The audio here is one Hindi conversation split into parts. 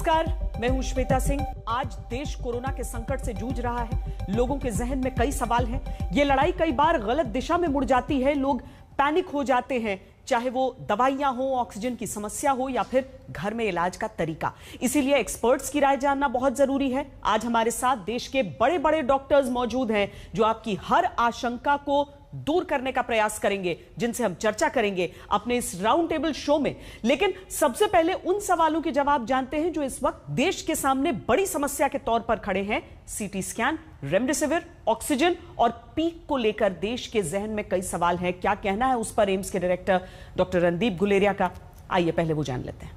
नमस्कार, मैं हूं श्वेता सिंह। आज देश कोरोना के संकट से जूझ रहा है। लोगों के जहन में कई सवाल हैं। ये लड़ाई कई बार गलत दिशा में मुड़ जाती है। लोग पैनिक हो जाते हैं, चाहे वो दवाइयां हो, ऑक्सीजन की समस्या हो या फिर घर में इलाज का तरीका। इसीलिए एक्सपर्ट्स की राय जानना बहुत जरूरी है। आज हमारे साथ देश के बड़े बड़े डॉक्टर्स मौजूद हैं जो आपकी हर आशंका को दूर करने का प्रयास करेंगे, जिनसे हम चर्चा करेंगे अपने इस राउंड टेबल शो में। लेकिन सबसे पहले उन सवालों के जवाब जानते हैं जो इस वक्त देश के सामने बड़ी समस्या के तौर पर खड़े हैं। सीटी स्कैन, रेमडेसिविर, ऑक्सीजन और पीक को लेकर देश के जहन में कई सवाल हैं। क्या कहना है उस पर एम्स के डायरेक्टर डॉक्टर रणदीप गुलेरिया का? आइए पहले वो जान लेते हैं।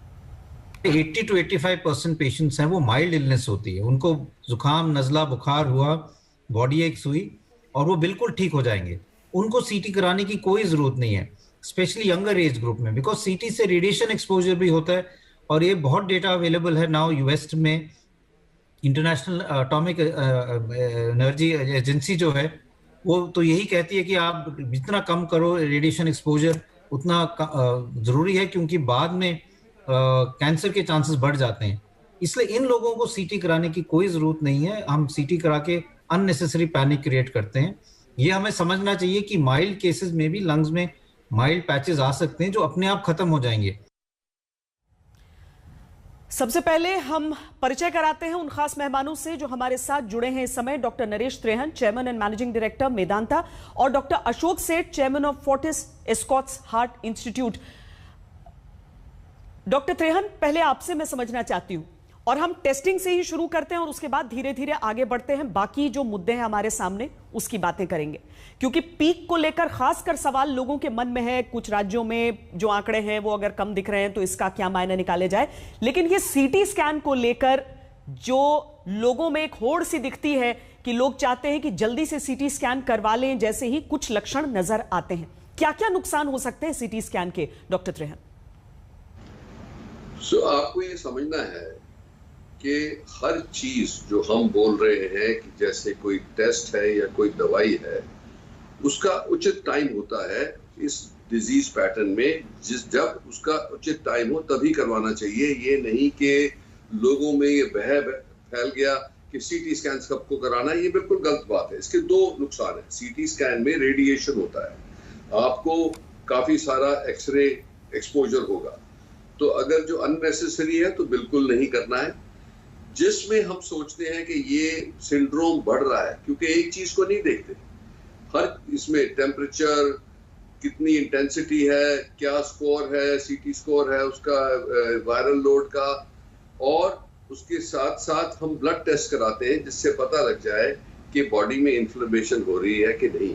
80 to 85% पेशेंट्स हैं वो माइल्ड इलनेस होती है, उनको जुकाम, नजला, बुखार हुआ, बॉडी एक्स हुई और वो बिल्कुल ठीक हो जाएंगे। उनको सीटी कराने की कोई जरूरत नहीं है, स्पेशली यंगर एज ग्रुप में, बिकॉज सीटी से रेडिएशन एक्सपोजर भी होता है। और ये बहुत डेटा अवेलेबल है नाउ यूएस में। इंटरनेशनल एटॉमिक एनर्जी एजेंसी जो है वो तो यही कहती है कि आप जितना कम करो रेडिएशन एक्सपोजर उतना जरूरी है, क्योंकि बाद में कैंसर के चांसेस बढ़ जाते हैं। इसलिए इन लोगों को सीटी कराने की कोई जरूरत नहीं है। हम सीटी करा के अननेसेसरी पैनिक क्रिएट करते हैं। ये हमें समझना चाहिए कि माइल्ड केसेस में भी लंग्स में माइल्ड पैचेस आ सकते हैं जो अपने आप खत्म हो जाएंगे। सबसे पहले हम परिचय कराते हैं उन खास मेहमानों से जो हमारे साथ जुड़े हैं इस समय। Doctor Naresh Trehan, chairman and managing director Medanta, और डॉक्टर अशोक सेठ, chairman of Fortis Escorts heart institute. Doctor Trehan, पहले आपसे मैं समझना चाहती हूं, और हम टेस्टिंग से ही शुरू करते हैं और उसके बाद धीरे धीरे आगे बढ़ते हैं। बाकी जो मुद्दे हैं हमारे सामने उसकी बातें करेंगे, क्योंकि पीक को लेकर खासकर सवाल लोगों के मन में है। कुछ राज्यों में जो आंकड़े हैं वो अगर कम दिख रहे हैं तो इसका क्या मायने निकाले जाए। लेकिन ये सीटी स्कैन को लेकर जो लोगों में एक होड़ सी दिखती है कि लोग चाहते हैं कि जल्दी से सीटी स्कैन करवा लें जैसे ही कुछ लक्षण नजर आते हैं। क्या क्या नुकसान हो सकते हैं सीटी स्कैन के, डॉक्टर त्रेहन? आपको ये समझना है कि हर चीज जो हम बोल रहे हैं कि जैसे कोई टेस्ट है या कोई दवाई है, उसका उचित टाइम होता है इस डिजीज पैटर्न में। जब उसका उचित टाइम हो तभी करवाना चाहिए। ये नहीं कि लोगों में ये बह फैल गया कि सीटी स्कैन सबको कराना, ये बिल्कुल गलत बात है। इसके दो नुकसान है। सीटी स्कैन में रेडिएशन होता है, आपको काफी सारा एक्सरे एक्सपोजर होगा, तो अगर जो अननेसेसरी है तो बिल्कुल नहीं करना है। जिसमें हम सोचते हैं कि ये सिंड्रोम बढ़ रहा है, क्योंकि एक चीज को नहीं देखते, हर इसमें टेम्परेचर, कितनी इंटेंसिटी है, क्या स्कोर है, सीटी स्कोर है उसका, वायरल लोड का, और उसके साथ साथ हम ब्लड टेस्ट कराते हैं जिससे पता लग जाए कि बॉडी में इन्फ्लेमेशन हो रही है कि नहीं।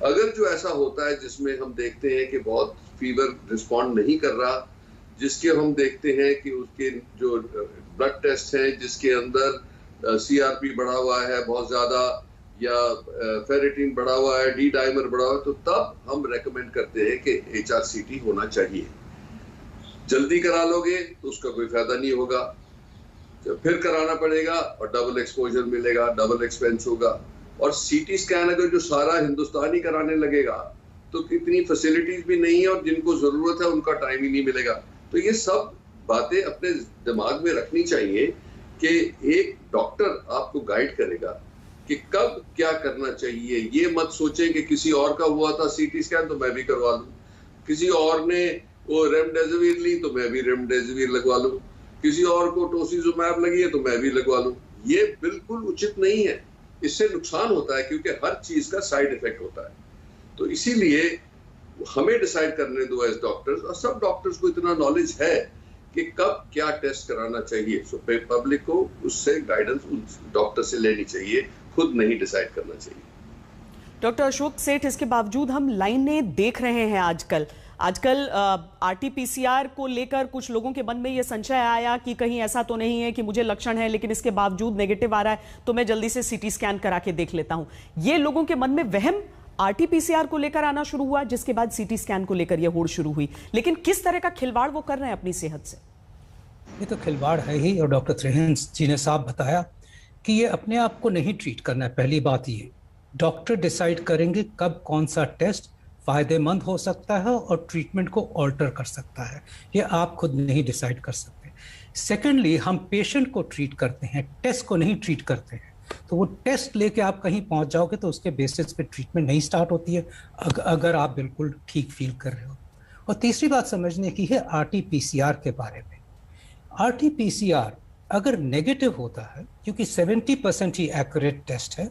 अगर जो ऐसा होता है जिसमें हम देखते हैं कि बहुत फीवर रिस्पॉन्ड नहीं कर रहा, जिसके हम देखते हैं कि उसके जो ब्लड टेस्ट है जिसके अंदर सीआरपी बढ़ा हुआ है बहुत ज्यादा, या फेरेटिन बढ़ा हुआ है, डी डाइमर बढ़ा हुआ है, तो तब हम रेकमेंड करते हैं कि एचआरसीटी होना चाहिए। जल्दी करा लोगे तो उसका कोई फायदा नहीं होगा, फिर कराना पड़ेगा और डबल एक्सपोजर मिलेगा, डबल एक्सपेंस होगा। और सीटी स्कैन अगर जो सारा हिंदुस्तान ही कराने लगेगा तो इतनी फैसिलिटीज भी नहीं है, और जिनको जरूरत है उनका टाइम ही नहीं मिलेगा। तो ये सब बातें अपने दिमाग में रखनी चाहिए कि एक डॉक्टर आपको गाइड करेगा कि कब क्या करना चाहिए। ये मत सोचें कि किसी और का हुआ था सीटी स्कैन तो मैं भी करवा लूं, किसी और ने वो रेमडेसिविर ली तो मैं भी रेमडेसिविर लगवा लूं, किसी और को टोसिलुजुमैब लगी है तो मैं भी लगवा लूं। ये बिल्कुल उचित नहीं है। इससे नुकसान होता है, क्योंकि हर चीज का साइड इफेक्ट होता है। तो इसीलिए हमें डिसाइड करने दो एज डॉक्टर्स, और सब डॉक्टर्स को इतना नॉलेज है कि कब क्या टेस्ट कराना चाहिए। सो पब्लिक को उससे गाइडेंस उस डॉक्टर से लेनी चाहिए, खुद नहीं डिसाइड करना चाहिए। डॉक्टर अशोक सेठ, इसके बावजूद हम लाइनें देख रहे हैं आजकल आरटीपीसीआर को लेकर कुछ लोगों के मन में यह संशय आया कि कहीं ऐसा तो नहीं है कि मुझे लक्षण है लेकिन इसके बावजूद नेगेटिव आ रहा है तो मैं जल्दी से सीटी स्कैन करा के देख लेता हूं। ये लोगों के मन में वहम आरटीपीसीआर को लेकर आना शुरू हुआ, जिसके बाद सीटी स्कैन को लेकर यह होड़ शुरू हुई। लेकिन किस तरह का खिलवाड़ वो कर रहे हैं अपनी सेहत से? ये तो खिलवाड़ है ही, और डॉक्टर त्रेहन जी ने साफ बताया कि ये अपने आप को नहीं ट्रीट करना है। पहली बात ये, डॉक्टर डिसाइड करेंगे कब कौन सा टेस्ट फायदेमंद हो सकता है और ट्रीटमेंट को ऑल्टर कर सकता है। ये आप खुद नहीं डिसाइड कर सकते। सेकेंडली, हम पेशेंट को ट्रीट करते हैं, टेस्ट को नहीं ट्रीट करते हैं। तो वो टेस्ट लेके आप कहीं पहुंच जाओगे तो उसके बेसिस पे ट्रीटमेंट नहीं स्टार्ट होती है अगर आप बिल्कुल ठीक फील कर रहे हो। और तीसरी बात समझने की है RT-PCR के बारे में। RT-PCR अगर नेगेटिव होता है, क्योंकि 70% ही एक्यूरेट टेस्ट है,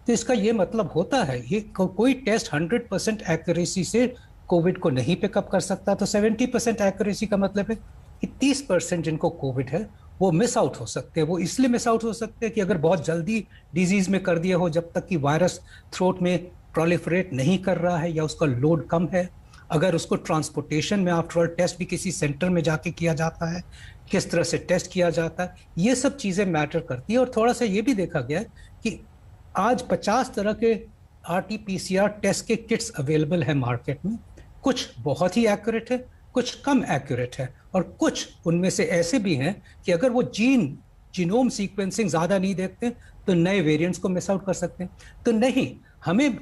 तो इसका ये मतलब होता है ये कोई टेस्ट 100% एक्यूरेसी से कोविड को नहीं पिकअप कर सकता। तो 70% एक्यूरेसी का मतलब है कि 30% जिनको कोविड है वो मिस आउट हो सकते हैं। वो इसलिए मिस आउट हो सकते हैं कि अगर बहुत जल्दी डिजीज में कर दिया हो, जब तक कि वायरस थ्रोट में प्रोलिफरेट नहीं कर रहा है या उसका लोड कम है, अगर उसको ट्रांसपोर्टेशन में आफ्टर ऑल टेस्ट भी किसी सेंटर में जाके किया जाता है, किस तरह से टेस्ट किया जाता है, ये सब चीज़ें मैटर करती है। और थोड़ा सा ये भी देखा गया है कि आज 50 तरह के RT-PCR टेस्ट के किट्स अवेलेबल है मार्केट में। कुछ बहुत ही एक्यूरेट है, कुछ कम एक्यूरेट है, और कुछ उनमें से ऐसे भी हैं कि अगर वो जीनोम सीक्वेंसिंग ज़्यादा नहीं देखते तो नए वेरिएंट्स को मिस आउट कर सकते हैं। तो नहीं, हमें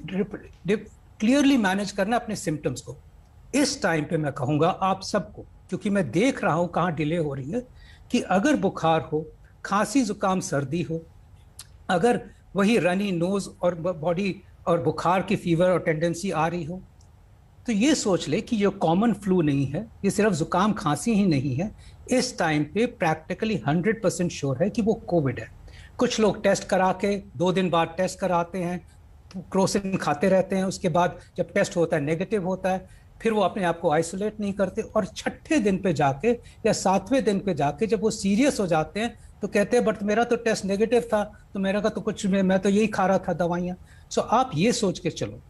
क्लियरली मैनेज करना अपने सिम्टम्स को। इस टाइम पे मैं कहूँगा आप सबको, क्योंकि मैं देख रहा हूँ कहाँ डिले हो रही है, कि अगर बुखार हो, खांसी जुकाम सर्दी हो, अगर वही रनी नोज और बॉडी और बुखार की फीवर और टेंडेंसी आ रही हो, तो ये सोच ले कि ये कॉमन फ्लू नहीं है, ये सिर्फ जुकाम खांसी ही नहीं है। इस टाइम पे प्रैक्टिकली 100% श्योर है कि वो कोविड है। कुछ लोग टेस्ट करा के 2 दिन बाद टेस्ट कराते हैं, क्रोसिन खाते रहते हैं, उसके बाद जब टेस्ट होता है नेगेटिव होता है, फिर वो अपने आप को आइसोलेट नहीं करते, और 6ठे दिन पे जाके या 7वें दिन पे जाके जब वो सीरियस हो जाते हैं तो कहते हैं बट मेरा तो टेस्ट नेगेटिव था, तो मेरा का तो कुछ, मैं तो यही खा रहा था दवाइयाँ। सो आप ये सोच के चलो,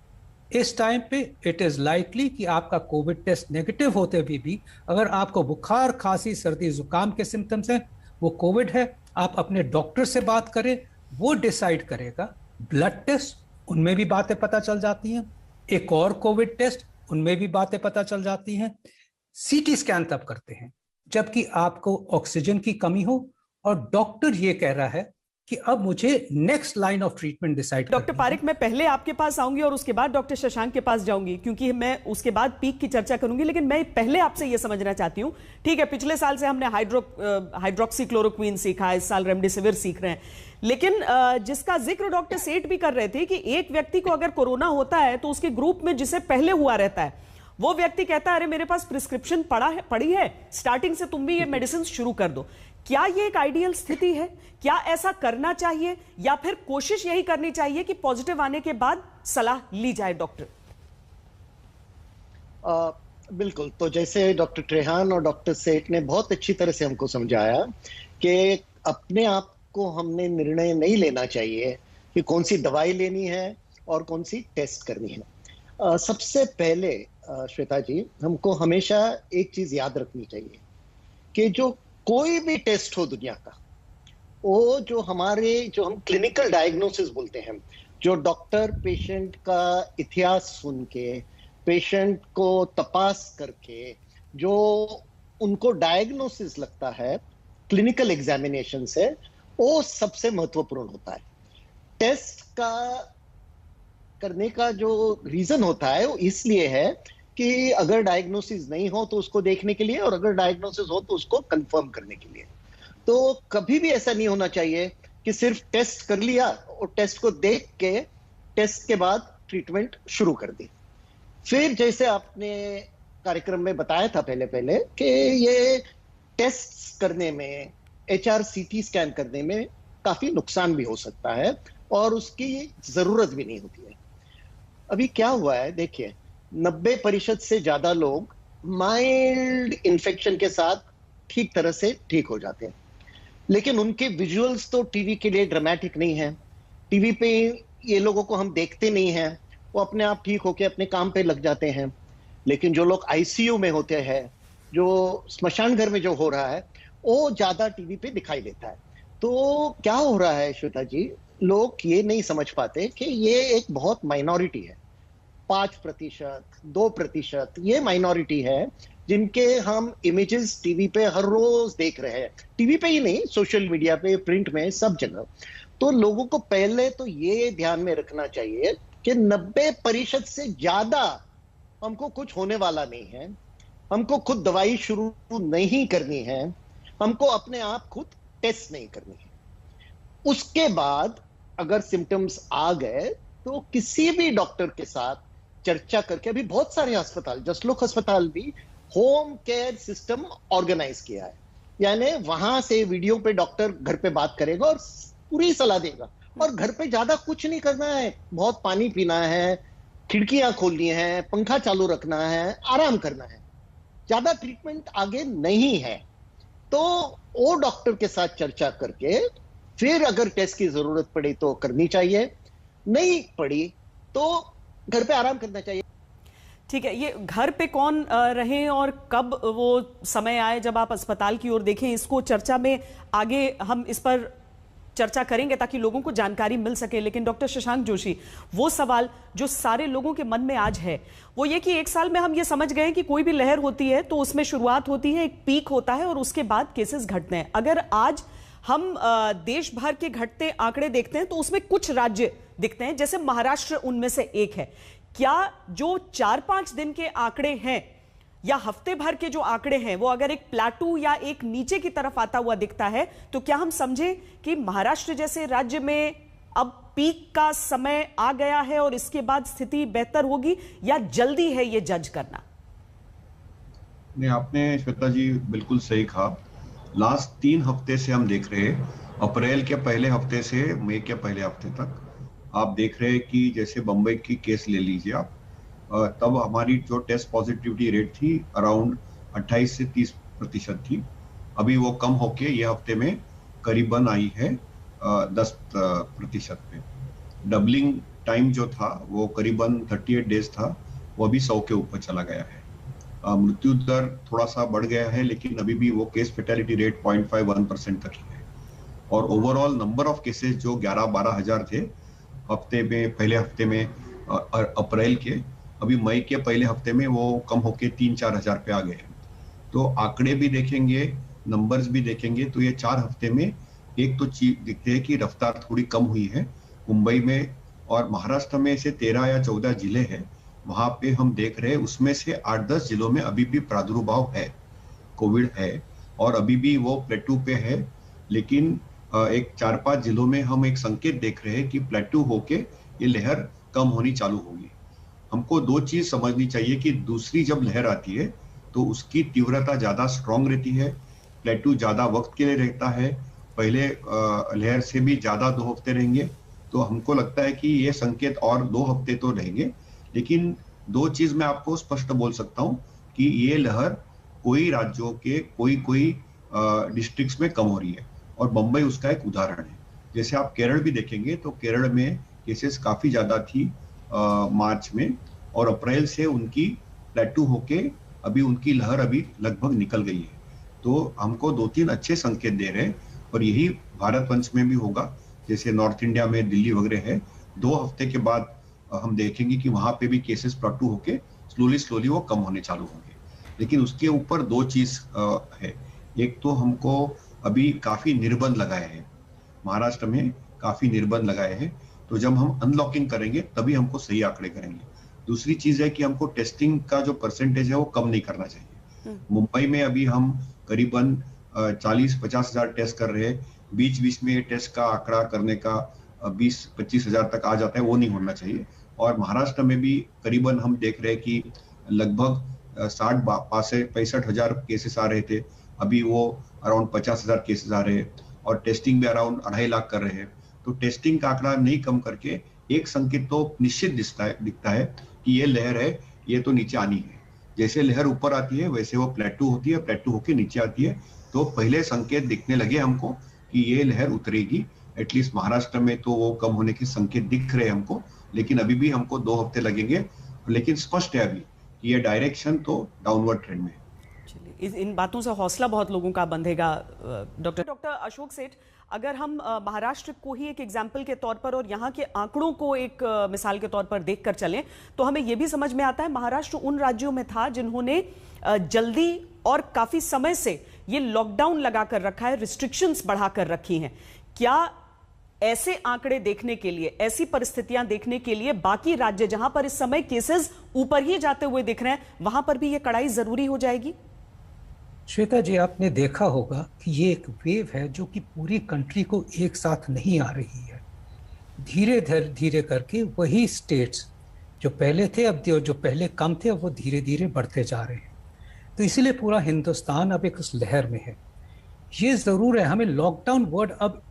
इस टाइम पे इट इज़ लाइकली कि आपका कोविड टेस्ट नेगेटिव होते हुए भी अगर आपको बुखार, खांसी, सर्दी, जुकाम के सिम्टम्स हैं, वो कोविड है। आप अपने डॉक्टर से बात करें, वो डिसाइड करेगा। ब्लड टेस्ट, उनमें भी बातें पता चल जाती हैं। एक और कोविड टेस्ट, उनमें भी बातें पता चल जाती हैं। CT स्कैन तब करते हैं जबकि आपको ऑक्सीजन की कमी हो और डॉक्टर ये कह रहा है कि अब मुझे next line of treatment decide. Doctor Parik, मैं पहले आपके पास आऊंगी और उसके बाद डॉक्टर शशांक के पास जाऊंगी, क्योंकि मैं उसके बाद पीक की चर्चा करूंगी, लेकिन मैं पहले आपसे यह समझना चाहती हूं। ठीक है, पिछले साल से हमने हाइड्रोक्सीक्लोरोक्वीन सीखा है, इस साल रेमडेसिविर सीख रहे हैं, लेकिन जिसका जिक्र डॉक्टर सेठ भी कर रहे थे कि एक व्यक्ति को अगर कोरोना होता है तो उसके ग्रुप में जिसे पहले हुआ रहता है, वो व्यक्ति कहता है अरे मेरे पास प्रिस्क्रिप्शन पड़ी है, स्टार्टिंग से तुम भी ये मेडिसिन शुरू कर दो। क्या ये एक आइडियल स्थिति है? क्या ऐसा करना चाहिए, या फिर कोशिश यही करनी चाहिए कि पॉजिटिव आने के बाद सलाह ली जाए डॉक्टर? बिल्कुल। तो जैसे डॉक्टर त्रेहान और डॉक्टर सेठ ने बहुत अच्छी तरह से हमको समझाया कि अपने आप को हमने निर्णय नहीं लेना चाहिए कि कौन सी दवाई लेनी है और कौन सी टेस्ट करनी है। सबसे पहले श्वेता जी, हमको हमेशा एक चीज याद रखनी चाहिए कि जो कोई भी टेस्ट हो दुनिया का, वो जो हम क्लिनिकल डायग्नोसिस बोलते हैं, जो डॉक्टर पेशेंट का इतिहास सुन के, पेशेंट को तपास करके जो उनको डायग्नोसिस लगता है क्लिनिकल एग्जामिनेशन से, वो सबसे महत्वपूर्ण होता है। टेस्ट का करने का जो रीजन होता है वो इसलिए है कि अगर डायग्नोसिस नहीं हो तो उसको देखने के लिए, और अगर डायग्नोसिस हो तो उसको कंफर्म करने के लिए। तो कभी भी ऐसा नहीं होना चाहिए कि सिर्फ टेस्ट कर लिया और टेस्ट को देख के टेस्ट के बाद ट्रीटमेंट शुरू कर दी। फिर जैसे आपने कार्यक्रम में बताया था पहले कि ये टेस्ट करने में, HRCT स्कैन करने में काफी नुकसान भी हो सकता है और उसकी जरूरत भी नहीं होती है। अभी क्या हुआ है देखिए, 90% से ज्यादा लोग माइल्ड इन्फेक्शन के साथ ठीक तरह से ठीक हो जाते हैं, लेकिन उनके विजुअल्स तो टीवी के लिए ड्रामेटिक नहीं है। टीवी पे ये लोगों को हम देखते नहीं हैं, वो अपने आप ठीक होके अपने काम पे लग जाते हैं। लेकिन जो लोग ICU में होते हैं, जो स्मशान घर में जो हो रहा है, वो ज्यादा टीवी पे दिखाई देता है। तो क्या हो रहा है श्वेता जी, लोग ये नहीं समझ पाते कि ये एक बहुत माइनॉरिटी है, 5%, 2% ये माइनॉरिटी है जिनके हम इमेजेस टीवी पे हर रोज देख रहे हैं। टीवी पे ही नहीं, सोशल मीडिया पे, प्रिंट में, सब जगह। तो लोगों को पहले तो ये ध्यान में रखना चाहिए कि 90% से ज्यादा हमको कुछ होने वाला नहीं है। हमको खुद दवाई शुरू नहीं करनी है, हमको अपने आप खुद टेस्ट नहीं करनी है। उसके बाद अगर सिम्टम्स आ गए तो किसी भी डॉक्टर के साथ चर्चा करके, अभी बहुत सारे अस्पताल, जसलोक अस्पताल भी होम केयर सिस्टम ऑर्गेनाइज किया है, यानी वहां से वीडियो पे डॉक्टर घर पे बात करेगा और पूरी सलाह देगा। और घर पे ज्यादा कुछ नहीं करना है, बहुत पानी पीना है, खिड़कियां खोलनी है, पंखा चालू रखना है, आराम करना है, ज्यादा ट्रीटमेंट आगे नहीं है। तो वो डॉक्टर के साथ चर्चा करके फिर अगर टेस्ट की जरूरत पड़ी तो करनी चाहिए, नहीं पड़ी तो घर पे आराम करना चाहिए। ठीक है, ये घर पे कौन रहे और कब वो समय आए जब आप अस्पताल की ओर देखें, इसको चर्चा में आगे हम इस पर चर्चा करेंगे ताकि लोगों को जानकारी मिल सके। लेकिन डॉक्टर शशांक जोशी, वो सवाल जो सारे लोगों के मन में आज है वो ये कि एक साल में हम ये समझ गए कि कोई भी लहर होती है तो उसमें शुरुआत होती है, एक पीक होता है और उसके बाद केसेस घटते हैं। अगर आज हम देश भर के घटते आंकड़े देखते हैं तो उसमें कुछ राज्य दिखते हैं, जैसे महाराष्ट्र उनमें से एक है। क्या जो 4-5 दिन के आंकड़े हैं या हफ्ते भर के जो आंकड़े हैं वो अगर एक प्लेटू या एक नीचे की तरफ आता हुआ दिखता है तो क्या हम समझे कि महाराष्ट्र जैसे राज्य में अब पीक का समय आ गया है और इसके बाद स्थिति बेहतर होगी, या जल्दी है ये जज करना? नहीं, आपने श्वेता जी बिल्कुल सही कहा। लास्ट 3 हफ्ते से हम देख रहे हैं, अप्रैल के पहले हफ्ते से मई के पहले हफ्ते तक आप देख रहे हैं कि जैसे बम्बई की केस ले लीजिए आप, तब हमारी जो टेस्ट पॉजिटिविटी रेट थी अराउंड 28 से 30% थी। अभी वो कम होके ये हफ्ते में करीबन आई है 10% पे। डबलिंग टाइम जो था वो करीबन 38 डेज था, वो अभी 100 के ऊपर चला गया है। मृत्यु दर थोड़ा सा बढ़ गया है, लेकिन अभी भी वो केस फेटेलिटी रेट 0.51% तक ही है। और ओवरऑल नंबर ऑफ केसेस जो 11-12 हजार थे हफ्ते में, पहले हफ्ते में अप्रैल के, अभी मई के पहले हफ्ते में वो कम होके 3-4 हजार पे आ गए हैं। तो आंकड़े भी देखेंगे, नंबर्स भी देखेंगे तो ये 4 हफ्ते में एक तो चीज दिखते है कि रफ्तार थोड़ी कम हुई है। मुंबई में और महाराष्ट्र में से 13 या 14 जिले हैं, वहां पे हम देख रहे हैं उसमें से 8-10 जिलों में अभी भी प्रादुर्भाव है, कोविड है, और अभी भी वो प्लेटू पे है। लेकिन एक 4-5 जिलों में हम एक संकेत देख रहे हैं कि प्लेटू होके ये लहर कम होनी चालू होगी। हमको 2 चीज समझनी चाहिए कि दूसरी जब लहर आती है तो उसकी तीव्रता ज्यादा स्ट्रांग रहती है, प्लेटू ज्यादा वक्त के लिए रहता है, पहले लहर से भी ज्यादा 2 हफ्ते रहेंगे। तो हमको लगता है कि ये संकेत और 2 हफ्ते तो रहेंगे। लेकिन 2 चीज मैं आपको स्पष्ट बोल सकता हूँ कि ये लहर कोई राज्यों के कोई डिस्ट्रिक्ट्स में कम हो रही है, और बम्बई उसका एक उदाहरण है। जैसे आप केरल भी देखेंगे तो केरल में केसेस काफी ज्यादा थी मार्च में, और अप्रैल से उनकी प्लेटू होके अभी उनकी लहर अभी लगभग निकल गई है। तो हमको 2-3 अच्छे संकेत दे रहे हैं, और यही भारतवंश में भी होगा। जैसे नॉर्थ इंडिया में दिल्ली वगैरह है, 2 हफ्ते के बाद हम देखेंगे कि वहां पे भी केसेस प्लेटू होके स्लोली वो कम होने चालू होंगे। लेकिन उसके ऊपर 2 चीज है। एक तो हमको अभी काफी निर्बंध लगाए हैं, महाराष्ट्र में काफी निर्बंध लगाए हैं, तो जब हम अनलॉकिंग करेंगे तभी हमको सही आंकड़े करेंगे। दूसरी चीज है कि हमको टेस्टिंग का जो परसेंटेज है वो कम नहीं करना चाहिए। मुंबई में अभी हम करीबन 40-50 हजार टेस्ट कर रहे हैं, बीच में टेस्ट का आंकड़ा करने का 20-25 हजार तक आ जाता है, वो नहीं होना चाहिए। और महाराष्ट्र में भी करीबन हम देख रहे हैं कि लगभग 60-65 हजार केसेस आ रहे थे, अभी वो अराउंड 50 हजार केसेस आ रहे हैं, और टेस्टिंग भी अराउंड 2.5 लाख कर रहे हैं। तो टेस्टिंग का आंकड़ा नहीं कम करके एक संकेत तो निश्चित दिखता है कि ये लहर है, ये तो नीचे आनी है। जैसे लहर ऊपर आती है वैसे वो प्लेटू होती है, प्लेटू होके नीचे आती है। तो पहले संकेत दिखने लगे हमको कि ये लहर उतरेगी। एटलीस्ट महाराष्ट्र में तो वो कम होने के संकेत दिख रहे हैं हमको, लेकिन अभी भी हमको 2 हफ्ते लगेंगे। लेकिन स्पष्ट है अभी कि ये डायरेक्शन तो डाउनवर्ड ट्रेंड में है। इन बातों से हौसला बहुत लोगों का बंधेगा। डॉक्टर अशोक सेठ, अगर हम महाराष्ट्र को ही एक एग्जाम्पल के तौर पर और यहाँ के आंकड़ों को एक मिसाल के तौर पर देखकर चलें तो हमें यह भी समझ में आता है महाराष्ट्र उन राज्यों में था जिन्होंने जल्दी और काफी समय से ये लॉकडाउन लगा कर रखा है, रिस्ट्रिक्शंस बढ़ा कर रखी हैं। क्या ऐसे आंकड़े देखने के लिए, ऐसी परिस्थितियां देखने के लिए बाकी राज्य जहां पर इस समय केसेस ऊपर ही जाते हुए दिख रहे हैं, वहां पर भी ये कड़ाई जरूरी हो जाएगी? श्वेता जी, आपने देखा होगा कि ये एक वेव है जो कि पूरी कंट्री को एक साथ नहीं आ रही है। धीरे धीरे करके वही स्टेट्स जो पहले थे, अब जो पहले कम थे, अब वो धीरे धीरे बढ़ते जा रहे हैं। तो इसीलिए पूरा हिंदुस्तान अब एक उस लहर में है। ये ज़रूर है, हमें लॉकडाउन वर्ड अब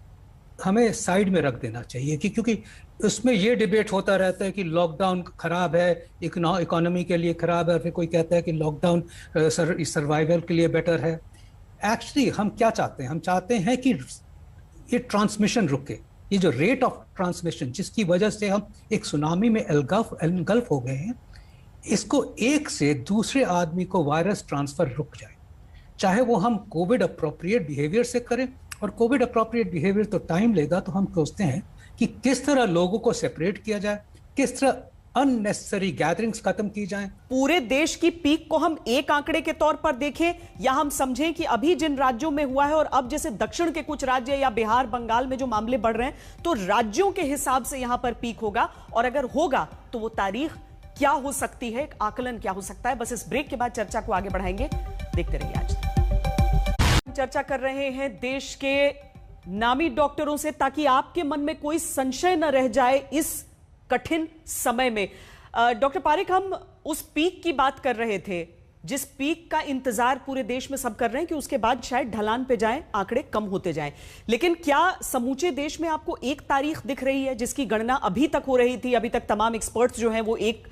हमें साइड में रख देना चाहिए कि क्योंकि उसमें ये डिबेट होता रहता है कि लॉकडाउन खराब है, इकोनॉमी के लिए खराब है, फिर कोई कहता है कि लॉकडाउन सर्वाइवल के लिए बेटर है। एक्चुअली हम क्या चाहते हैं? हम चाहते हैं कि ये ट्रांसमिशन रुके। ये जो रेट ऑफ ट्रांसमिशन जिसकी वजह से हम एक सुनामी में एनगल्फ हो गए हैं, इसको एक से दूसरे आदमी को वायरस ट्रांसफर रुक जाए, चाहे वो हम कोविड अप्रोप्रिएट बिहेवियर से करें। और कोविड अप्रोप्रिएट बिहेवियर तो टाइम लेगा, तो हम सोचते हैं कि किस तरह लोगों को सेपरेट किया जाए, किस तरह अननेसेसरी गैदरिंग्स खत्म की जाएं। पूरे देश की पीक को हम एक आंकड़े के तौर पर देखें या हम समझें कि अभी जिन राज्यों में हुआ है और अब जैसे दक्षिण के कुछ राज्य या बिहार बंगाल में जो मामले बढ़ रहे हैं, तो राज्यों के हिसाब से यहां पर पीक होगा, और अगर होगा तो वो तारीख क्या हो सकती है, आकलन क्या हो सकता है। बस इस ब्रेक के बाद चर्चा को आगे बढ़ाएंगे, देखते रहिए। आज चर्चा कर रहे हैं देश के नामी डॉक्टरों से, ताकि आपके मन में कोई संशय न रह जाए इस कठिन समय में। डॉक्टर पारिक, हम उस पीक की बात कर रहे थे जिस पीक का इंतजार पूरे देश में सब कर रहे हैं कि उसके बाद शायद ढलान पे जाएं, आंकड़े कम होते जाएं। लेकिन क्या समूचे देश में आपको एक तारीख दिख रही है जिसकी गणना अभी तक हो रही थी? अभी तक तमाम एक्सपर्ट्स जो हैं वो एक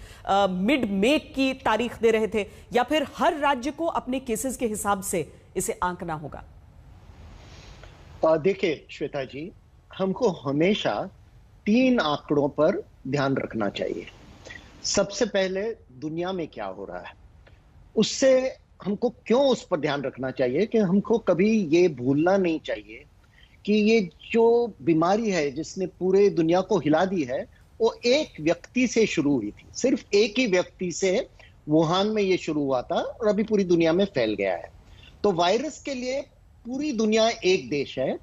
मिड मे की तारीख दे रहे थे, या फिर हर राज्य को अपने केसेस के हिसाब से इसे आंकना होगा? देखिए श्वेता जी, हमको हमेशा 3 आंकड़ों पर ध्यान रखना चाहिए। सबसे पहले दुनिया में क्या हो रहा है, उससे हमको क्यों उस पर ध्यान रखना चाहिए कि हमको कभी ये भूलना नहीं चाहिए कि ये जो बीमारी है जिसने पूरे दुनिया को हिला दी है, वो एक व्यक्ति से शुरू हुई थी। सिर्फ एक ही व्यक्ति से वुहान में ये शुरू हुआ था और अभी पूरी दुनिया में फैल गया है। तो वायरस के लिए पूरी दुनिया एक देश है,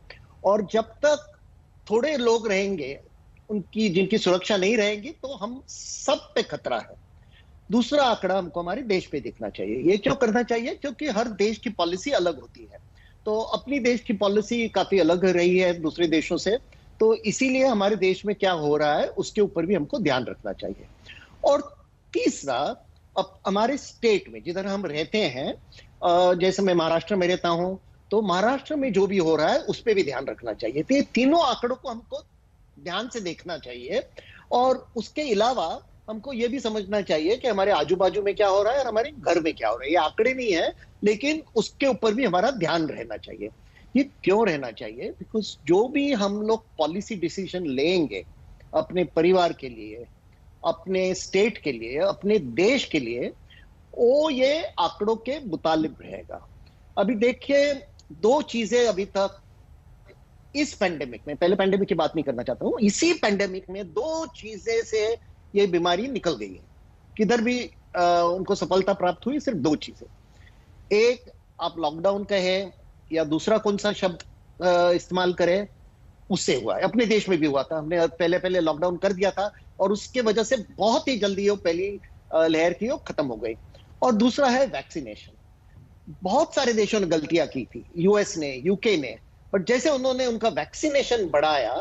और जब तक थोड़े लोग रहेंगे उनकी जिनकी सुरक्षा नहीं रहेगी, तो हम सब पे खतरा है। दूसरा आंकड़ा हमको हमारे देश पे देखना चाहिए। ये क्यों करना चाहिए? क्योंकि हर देश की पॉलिसी अलग होती है। तो अपनी देश की पॉलिसी काफी अलग रही है दूसरे देशों से, तो इसीलिए हमारे देश में क्या हो रहा है उसके ऊपर भी हमको ध्यान रखना चाहिए। और तीसरा, अब हमारे स्टेट में जिधर हम रहते हैं, जैसे मैं महाराष्ट्र में रहता हूं, तो महाराष्ट्र में जो भी हो रहा है उस पर भी ध्यान रखना चाहिए। तो ये तीनों आंकड़ों को हमको ध्यान से देखना चाहिए, और उसके अलावा हमको ये भी समझना चाहिए कि हमारे आजू बाजू में क्या हो रहा है और हमारे घर में क्या हो रहा है। ये आंकड़े नहीं है, लेकिन उसके ऊपर भी हमारा ध्यान रहना चाहिए। ये क्यों रहना चाहिए? बिकॉज जो भी हम लोग पॉलिसी डिसीजन लेंगे अपने परिवार के लिए, अपने स्टेट के लिए, अपने देश के लिए, वो ये आंकड़ों के मुताबिक रहेगा। अभी देखिए, 2 चीजें अभी तक इस पेंडेमिक में, पहले पेंडेमिक की बात नहीं करना चाहता हूं, इसी पेंडेमिक में 2 चीजें से ये बीमारी निकल गई है। किधर भी उनको सफलता प्राप्त हुई, सिर्फ 2 चीजें। एक, आप लॉकडाउन कहें या दूसरा कौन सा शब्द इस्तेमाल करें, उससे हुआ है। अपने देश में भी हुआ था, हमने पहले लॉकडाउन कर दिया था और उसके वजह से बहुत ही जल्दी वो पहली लहर थी वो खत्म हो गई। और दूसरा है वैक्सीनेशन। बहुत सारे देशों ने गलतियां की थी, यूएस ने, यूके ने, बट जैसे उन्होंने उनका वैक्सीनेशन बढ़ाया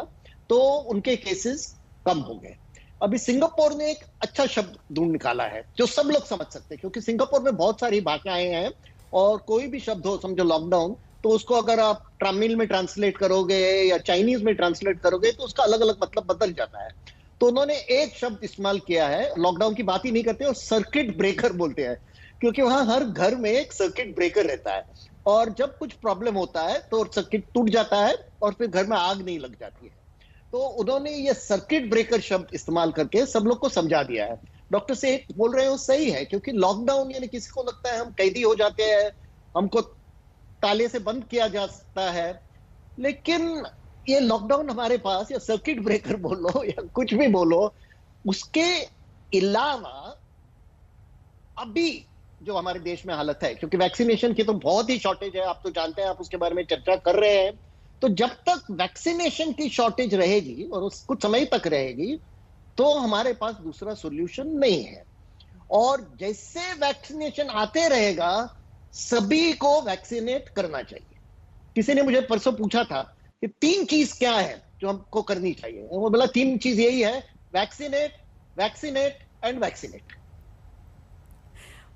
तो उनके केसेस कम हो गए। अभी सिंगापुर ने एक अच्छा शब्द ढूंढ निकाला है जो सब लोग समझ सकते हैं, क्योंकि सिंगापुर में बहुत सारी भाषाएं हैं और कोई भी शब्द हो, समझो लॉकडाउन, तो उसको अगर आप तमिल में ट्रांसलेट करोगे या चाइनीज में ट्रांसलेट करोगे तो उसका अलग अलग मतलब बदल जाता है। तो उन्होंने एक शब्द इस्तेमाल किया है, लॉकडाउन की बात ही नहीं करते और सर्किट ब्रेकर बोलते हैं, क्योंकि वहां हर घर में एक सर्किट ब्रेकर रहता है और जब कुछ प्रॉब्लम होता है तो सर्किट टूट जाता है और फिर घर में आग नहीं लग जाती है। तो उन्होंने ये सर्किट ब्रेकर शब्द इस्तेमाल करके सब लोग को समझा दिया है। डॉक्टर से बोल रहे हो सही है, क्योंकि लॉकडाउन यानी किसी को लगता है हम कैदी हो जाते हैं, हमको ताले से बंद किया जा सकता है, लेकिन ये लॉकडाउन हमारे पास, या सर्किट ब्रेकर बोलो या कुछ भी बोलो, उसके अलावा अभी जो हमारे देश में हालत है, क्योंकि वैक्सीनेशन की तो बहुत ही शॉर्टेज है, आप तो जानते हैं, आप उसके बारे में चर्चा कर रहे हैं। तो जब तक वैक्सीनेशन की शॉर्टेज रहेगी और कुछ समय तक रहेगी, तो हमारे पास दूसरा सॉल्यूशन नहीं है। और जैसे वैक्सीनेशन आते रहेगा, सभी को वैक्सीनेट करना चाहिए। किसी ने मुझे परसों पूछा था कि 3 चीज क्या है जो हमको करनी चाहिए, वो बोला 3 चीज यही है, वैक्सीनेट, वैक्सीनेट एंड वैक्सीनेट।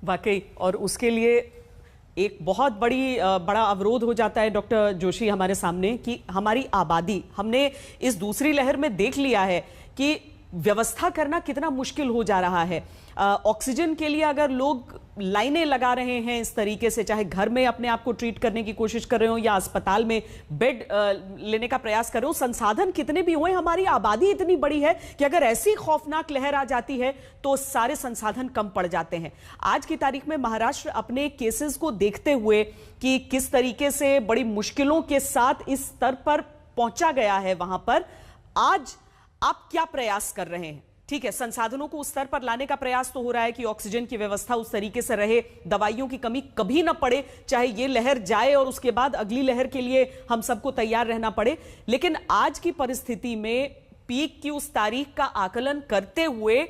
वाकई, और उसके लिए एक बहुत बड़ा अवरोध हो जाता है डॉक्टर जोशी हमारे सामने कि हमारी आबादी, हमने इस दूसरी लहर में देख लिया है कि व्यवस्था करना कितना मुश्किल हो जा रहा है। ऑक्सीजन के लिए अगर लोग लाइनें लगा रहे हैं इस तरीके से, चाहे घर में अपने आप को ट्रीट करने की कोशिश कर रहे हो या अस्पताल में बेड लेने का प्रयास कर रहे हो, संसाधन कितने भी हुए, हमारी आबादी इतनी बड़ी है कि अगर ऐसी खौफनाक लहर आ जाती है तो सारे संसाधन कम पड़ जाते हैं। आज की तारीख में महाराष्ट्र अपने केसेस को देखते हुए कि किस तरीके से बड़ी मुश्किलों के साथ इस स्तर पर पहुंचा गया है, वहां पर आज आप क्या प्रयास कर रहे हैं? ठीक है, संसाधनों को उस स्तर पर लाने का प्रयास तो हो रहा है कि ऑक्सीजन की व्यवस्था उस तरीके से रहे, दवाइयों की कमी कभी ना पड़े, चाहे ये लहर जाए और उसके बाद अगली लहर के लिए हम सबको तैयार रहना पड़े। लेकिन आज की परिस्थिति में पीक की उस तारीख का आकलन करते हुए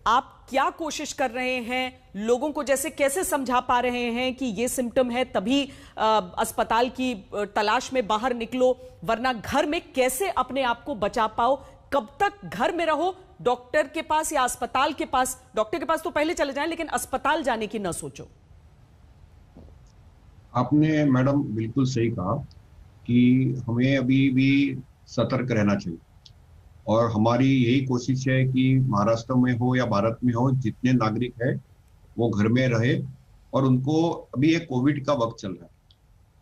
आप क्या कोशिश कर रहे हैं? लोगों को जैसे कैसे समझा पा रहे हैं कि ये सिम्टम है तभी अस्पताल की तलाश में बाहर निकलो, वरना घर में कैसे अपने आप को बचा पाओ? कब तक घर में रहो, डॉक्टर के पास या अस्पताल के पास? डॉक्टर के पास तो पहले चले जाएं, लेकिन अस्पताल जाने की न सोचो। आपने मैडम बिल्कुल सही कहा कि हमें अभी भी सतर्क रहना चाहिए, और हमारी यही कोशिश है कि महाराष्ट्र में हो या भारत में हो, जितने नागरिक है वो घर में रहे। और उनको अभी एक कोविड का वक्त चल रहा है,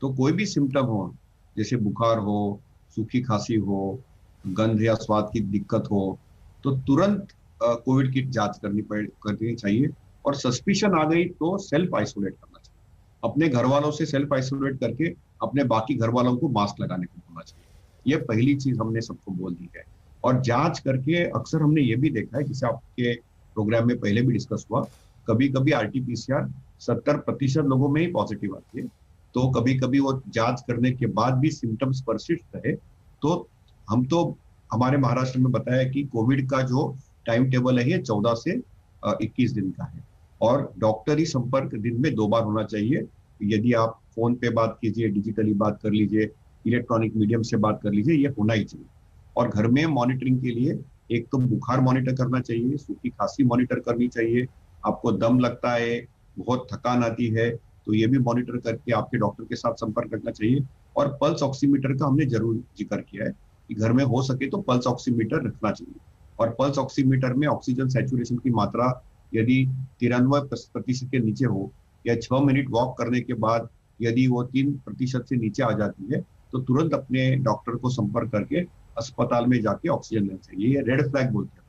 तो कोई भी सिम्टम हो, जैसे बुखार हो, सूखी खांसी हो, गंध या स्वाद की दिक्कत हो, तो तुरंत कोविड की जांच करनी चाहिए। और सस्पिशन आ गई तो सेल्फ आइसोलेट करना चाहिए, अपने घर वालों से सेल्फ आइसोलेट करके अपने बाकी घर वालों को मास्क लगाने को बोलना चाहिए। ये पहली चीज हमने सबको बोल दी है। और जांच करके अक्सर हमने ये भी देखा है, जिसे आपके प्रोग्राम में पहले भी डिस्कस हुआ, कभी कभी RT-PCR 70% लोगों में ही पॉजिटिव आती है, तो कभी कभी वो जांच करने के बाद भी सिम्टम्स परसिस्ट रहे तो हम तो हमारे महाराष्ट्र में बताया कि कोविड का जो टाइम टेबल है ये 14 से 21 दिन का है, और डॉक्टरी संपर्क दिन में 2 बार होना चाहिए। यदि आप फोन पे बात कीजिए, डिजिटली बात कर लीजिए, इलेक्ट्रॉनिक मीडियम से बात कर लीजिए, ये होना ही चाहिए। और घर में मॉनिटरिंग के लिए एक तो बुखार मॉनिटर करना चाहिए, सूखी खांसी मॉनिटर करनी चाहिए, आपको दम लगता है, बहुत थकान आती है, तो ये भी मॉनिटर करके आपके डॉक्टर के साथ संपर्क रखना चाहिए। और पल्स ऑक्सीमीटर का हमने जरूर जिक्र किया है कि घर में हो सके तो पल्स ऑक्सीमीटर रखना चाहिए। और पल्स ऑक्सीमीटर में ऑक्सीजन सैचुरेशन की मात्रा यदि 93% के नीचे हो, या 6 मिनट वॉक करने के बाद यदि वो 3% से नीचे आ जाती है, तो तुरंत अपने डॉक्टर को संपर्क करके अस्पताल में जाके ऑक्सीजन लेना चाहिए। ये रेड फ्लैग बोलते हैं।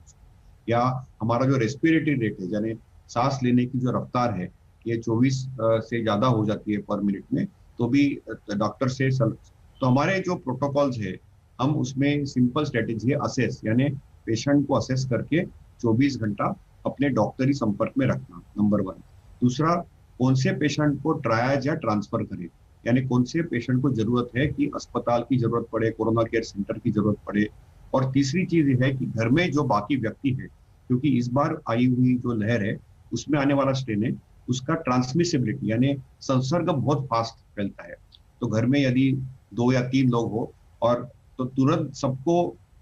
या हमारा जो रेस्पिरेटरी रेट है, यानी सांस लेने की जो रफ्तार है, ये 24 से ज्यादा हो जाती है पर मिनट में, तो भी डॉक्टर से तो हमारे जो प्रोटोकॉल्स है, हम उसमें सिंपल स्ट्रेटेजी है असेस, यानी पेशेंट को असेस करके 24 घंटा अपने डॉक्टरी संपर्क में रखना, नंबर 1। दूसरा, कौन से पेशेंट को ट्रायज या ट्रांसफर करें, यानी कौन से पेशेंट को जरूरत है कि अस्पताल की जरूरत पड़े, कोरोना केयर सेंटर की जरूरत पड़े। और तीसरी चीज ये है कि घर में जो बाकी व्यक्ति है, क्योंकि इस बार आई हुई जो लहर है उसमें आने वाला स्ट्रेन है, उसका ट्रांसमिसिबिलिटी यानी संसर्ग बहुत फास्ट फैलता है। तो घर में यदि 2 या 3 लोग हो, और तो तुरंत सबको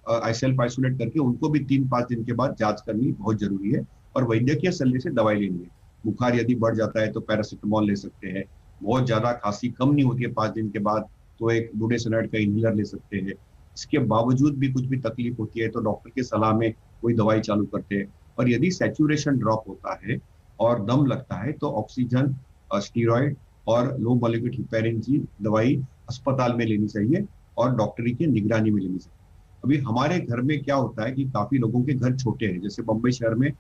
सेल्फ आइसोलेट करके उनको भी 3-5 दिन के बाद जांच करनी बहुत जरूरी है। और वैद्यकीय सलाह से दवाई लेनी है। बुखार यदि बढ़ जाता है तो पैरासिटामोल ले सकते हैं, बहुत ज्यादा खांसी कम नहीं होती है 5 दिन के बाद तो एक बुडेसिनाइड का इनहेलर ले सकते हैं। इसके बावजूद भी कुछ भी तकलीफ होती है तो डॉक्टर की सलाह में कोई दवाई चालू करते हैं। और यदि सैचुरेशन ड्रॉप होता है और दम लगता है तो ऑक्सीजन, स्टीरॉइड और लो मॉलिक्यूल हिपेरिन की दवाई अस्पताल में लेनी चाहिए और डॉक्टरी की निगरानी में लेनी चाहिए। अभी हमारे घर में क्या होता है कि काफी लोगों के घर छोटे हैं, जैसे बम्बई शहर में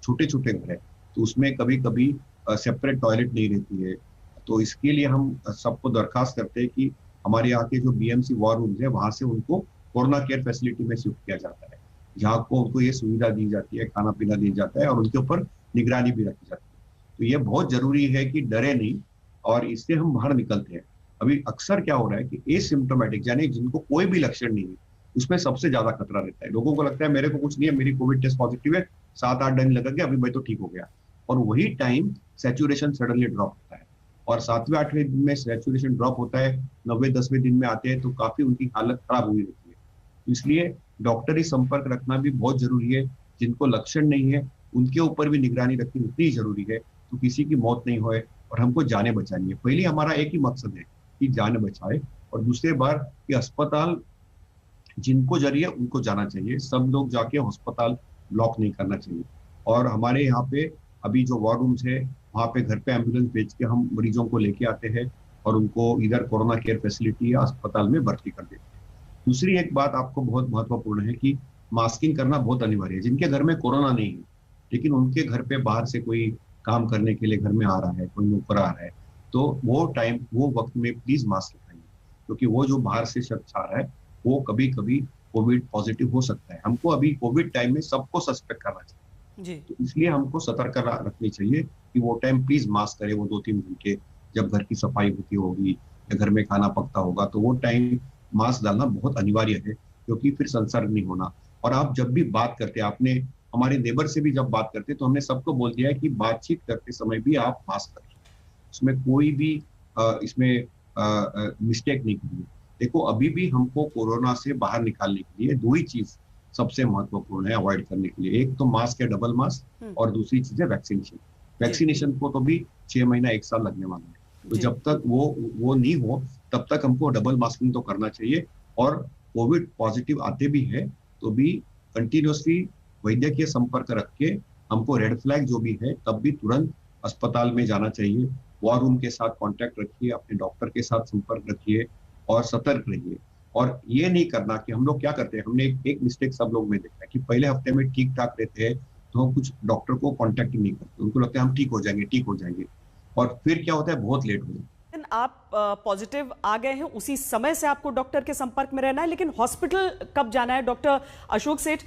छोटे छोटे घर है, तो उसमें कभी कभी सेपरेट टॉयलेट नहीं रहती है। तो इसके लिए हम सबको दरखास्त करते हैं कि हमारे यहाँ के जो BMC वॉर रूम्स है वहां से उनको कोरोना केयर फैसिलिटी में शिफ्ट किया जाता है, जहाँ को उनको ये सुविधा दी जाती है, खाना पीना दिया जाता है और उनके ऊपर निगरानी भी रखी जाती है। तो ये बहुत जरूरी है कि डरे नहीं और इससे हम बाहर निकलते हैं। अभी अक्सर क्या हो रहा है कि एसिम्प्टोमेटिक यानी जिनको कोई भी लक्षण नहीं है उसमें सबसे ज्यादा खतरा रहता है। लोगों को लगता है मेरे को कुछ नहीं है, मेरी कोविड टेस्ट पॉजिटिव है, 7-8 दिन लगा गया, अभी मैं तो ठीक हो गया, और वही टाइम सैचुरेशन सडनली ड्रॉप होता है। और 7वें 8वें दिन में सैचुरेशन ड्रॉप होता है, 9वें 10वें दिन में आते हैं तो काफी उनकी हालत खराब हुई रहती है। तो इसलिए डॉक्टरी संपर्क रखना भी बहुत जरूरी है। जिनको लक्षण नहीं है उनके ऊपर भी निगरानी रखनी उतनी जरूरी है, तो किसी की मौत नहीं होए और हमको जाने बचानी है। पहले हमारा एक ही मकसद है कि जान बचाए, और दूसरी बार कि अस्पताल जिनको जरिए उनको जाना चाहिए, सब लोग जाके अस्पताल ब्लॉक नहीं करना चाहिए। और हमारे यहाँ पे अभी जो वॉर रूम्स है वहाँ पे घर पे एम्बुलेंस भेज के हम मरीजों को लेके आते हैं और उनको इधर कोरोना केयर फैसिलिटी या अस्पताल में भर्ती कर देते हैं। दूसरी एक बात आपको बहुत महत्वपूर्ण है कि मास्किंग करना बहुत अनिवार्य है। जिनके घर में कोरोना नहीं है लेकिन उनके घर पे बाहर से कोई काम करने के लिए घर में आ रहा है, कोई नौकर आ रहा है, तो वो वक्त में प्लीज मास्क लगाइए, क्योंकि वो जो बाहर से शख्स आ रहा है वो कभी कभी कोविड पॉजिटिव हो सकता है। हमको अभी कोविड टाइम में सबको सस्पेक्ट करना चाहिए जी। तो इसलिए हमको सतर्क रखनी चाहिए कि वो टाइम प्लीज मास्क करे। वो 2-3 घंटे जब घर की सफाई होती होगी या घर में खाना पकता होगा तो वो टाइम मास्क डालना बहुत अनिवार्य है, क्योंकि फिर संसर्ग नहीं होना। और आप जब भी बात करते हैं, आपने हमारे नेबर से भी जब बात करते तो हमने सबको बोल दिया है कि बातचीत करते समय भी आप मास्क करें, उसमें कोई भी इसमें मिस्टेक नहीं करिए। देखो अभी भी हमको कोरोना से बाहर निकालने के लिए 2 ही चीज सबसे महत्वपूर्ण है अवॉइड करने के लिए। एक तो मास्क है, डबल मास्क, और दूसरी चीज है वैक्सीनेशन। वैक्सीनेशन को तो भी 6 महीना 1 साल लगने वाला है, तो जब तक वो नहीं हो तब तक हमको डबल मास्किंग तो करना चाहिए। और कोविड पॉजिटिव आते भी है तो भी कंटिन्यूसली वैद्यकीय संपर्क रख के हमको रेड फ्लैग जो भी है तब भी तुरंत अस्पताल में जाना चाहिए। वॉर रूम के साथ कांटेक्ट रखिए, अपने डॉक्टर के साथ संपर्क रखिए और सतर्क रहिए। और ये नहीं करना कि हम लोग क्या करते हैं, हमने एक मिस्टेक सब लोग में देखा है कि पहले हफ्ते में ठीक ठाक रहते हैं तो हम कुछ डॉक्टर को कांटेक्ट नहीं करते, उनको लगता है हम ठीक हो जाएंगे, और फिर क्या होता है बहुत लेट हो जाता है। आप पॉजिटिव आ गए हैं, उसी समय से आपको डॉक्टर के संपर्क में रहना है, लेकिन हॉस्पिटल कब जाना है? डॉक्टर अशोक सेठ,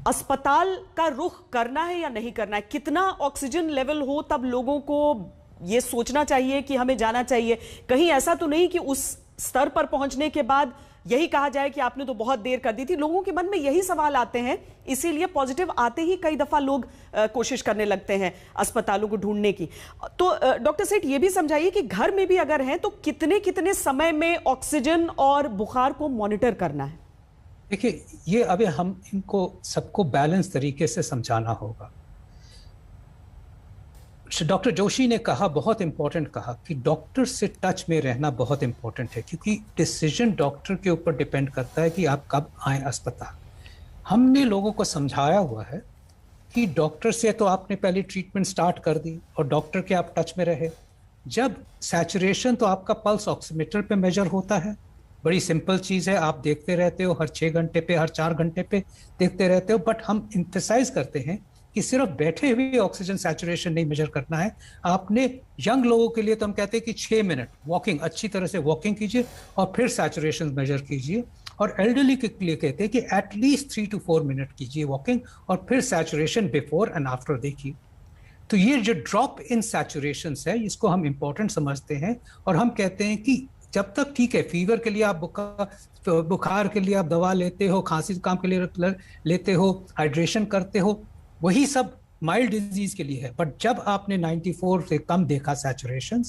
अस्पताल का रुख करना है या नहीं करना है? कितना ऑक्सीजन लेवल हो तब लोगों को ये सोचना चाहिए कि हमें जाना चाहिए? कहीं ऐसा तो नहीं कि उस स्तर पर पहुंचने के बाद यही कहा जाए कि आपने तो बहुत देर कर दी थी? लोगों के मन में यही सवाल आते हैं, इसीलिए पॉजिटिव आते ही कई दफा लोग कोशिश करने लगते हैं अस्पतालों को ढूंढने की। तो डॉक्टर सेठ ये भी समझाइए कि घर में भी अगर हैं तो कितने समय में ऑक्सीजन और बुखार को मॉनिटर करना है? देखिए, ये अभी हम इनको सबको बैलेंस तरीके से समझाना होगा। डॉक्टर जोशी ने कहा, बहुत इंपॉर्टेंट कहा, कि डॉक्टर से टच में रहना बहुत इंपॉर्टेंट है, क्योंकि डिसीजन डॉक्टर के ऊपर डिपेंड करता है कि आप कब आए अस्पताल। हमने लोगों को समझाया हुआ है कि डॉक्टर से तो आपने पहले ट्रीटमेंट स्टार्ट कर दी और डॉक्टर के आप टच में रहे। जब सैचुरेशन तो आपका पल्स ऑक्सीमीटर पे मेजर होता है, बड़ी सिंपल चीज़ है, आप देखते रहते हो, हर 6 घंटे पे, हर 4 घंटे पे देखते रहते हो। बट हम एम्फसाइज करते हैं कि सिर्फ बैठे हुए ऑक्सीजन सैचुरेशन नहीं मेजर करना है। आपने यंग लोगों के लिए तो हम कहते हैं कि 6 मिनट वॉकिंग, अच्छी तरह से वॉकिंग कीजिए और फिर सैचुरेशन मेजर कीजिए। और एल्डरली के लिए कहते हैं कि एटलीस्ट 3 to 4 मिनट कीजिए वॉकिंग और फिर सैचुरेशन बिफोर एंड आफ्टर देखिए। तो ये जो ड्रॉप इन सैचुरेशन है, इसको हम इंपॉर्टेंट समझते हैं और हम कहते हैं कि जब तक ठीक है, फीवर के लिए आप बुखार के लिए आप दवा लेते हो, खांसी जुकाम के लिए लेते हो, हाइड्रेशन करते हो, वही सब माइल्ड डिजीज के लिए है। बट जब आपने 94 से कम देखा सैचुरेशन,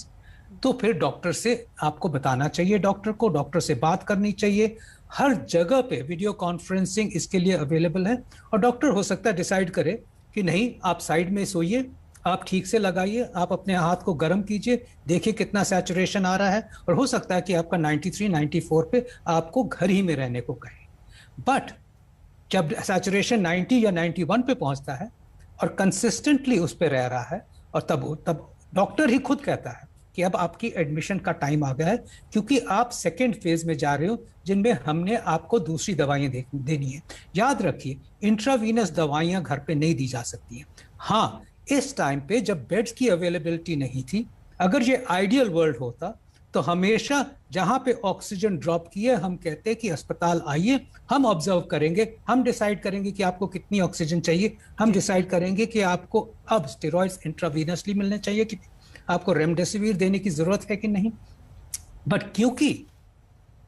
तो फिर डॉक्टर से आपको बताना चाहिए, डॉक्टर से बात करनी चाहिए। हर जगह पे वीडियो कॉन्फ्रेंसिंग इसके लिए अवेलेबल है और डॉक्टर हो सकता है डिसाइड करे कि नहीं, आप साइड में सोइए, आप ठीक से लगाइए, आप अपने हाथ को गर्म कीजिए, देखिए कितना सैचुरेशन आ रहा है, और हो सकता है कि आपका 93-94 पे आपको घर ही में रहने को कहे। बट जब सैचुरेशन 90 या 91 पे पहुंचता है और कंसिस्टेंटली उस पे रह रहा है, और तब डॉक्टर ही खुद कहता है कि अब आपकी एडमिशन का टाइम आ गया है, क्योंकि आप सेकेंड फेज में जा रहे हो जिनमें हमने आपको दूसरी दवाइयां देनी है। याद रखिए, इंट्रावीनस दवाइयां घर पे नहीं दी जा सकती हैं। हाँ, इस टाइम पे जब बेड्स की अवेलेबिलिटी नहीं थी, अगर ये आइडियल वर्ल्ड होता तो हमेशा जहां पे ऑक्सीजन ड्रॉप की है, हम कहते हैं कि अस्पताल आइए, हम ऑब्जर्व करेंगे, हम डिसाइड करेंगे कि आपको कितनी ऑक्सीजन चाहिए, हम डिसाइड करेंगे कि आपको अब स्टेरॉइड्स इंट्रावीनसली मिलने चाहिए कि आपको रेमडेसिविर देने की जरूरत है कि नहीं। बट क्योंकि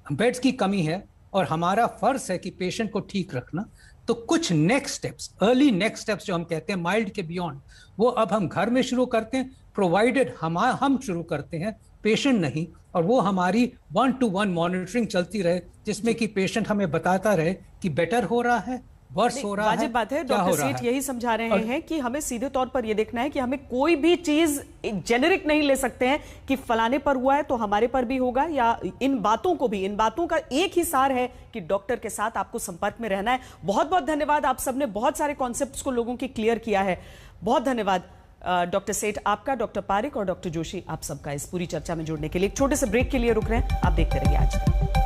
बेड्स की कमी है और हमारा फर्ज है कि पेशेंट को ठीक रखना, तो कुछ next steps, early next steps जो हम कहते हैं माइल्ड के बियॉन्ड, वो अब हम घर में शुरू करते हैं, प्रोवाइडेड हम शुरू करते हैं, पेशेंट नहीं, और वो हमारी 1-to-1 मॉनिटरिंग चलती रहे, जिसमें कि पेशेंट हमें बताता रहे कि बेटर हो रहा है, वर्स हो रहा है। वाजिब बात है, डॉक्टर सेठ यही समझा रहे हैं कि हमें सीधे तौर पर यह देखना है कि हमें कोई भी चीज जेनेरिक नहीं ले सकते हैं कि फलाने पर हुआ है तो हमारे पर भी होगा, या इन बातों का एक ही सार है कि डॉक्टर के साथ आपको संपर्क में रहना है। बहुत बहुत धन्यवाद, आप सबने बहुत सारे कॉन्सेप्ट्स को लोगों की क्लियर किया है। बहुत धन्यवाद डॉक्टर सेठ आपका, डॉक्टर पारिक और डॉक्टर जोशी, आप सबका इस पूरी चर्चा में जुड़ने के लिए। एक छोटे से ब्रेक के लिए रुक रहे हैं, आप देखते रहिए आज तक।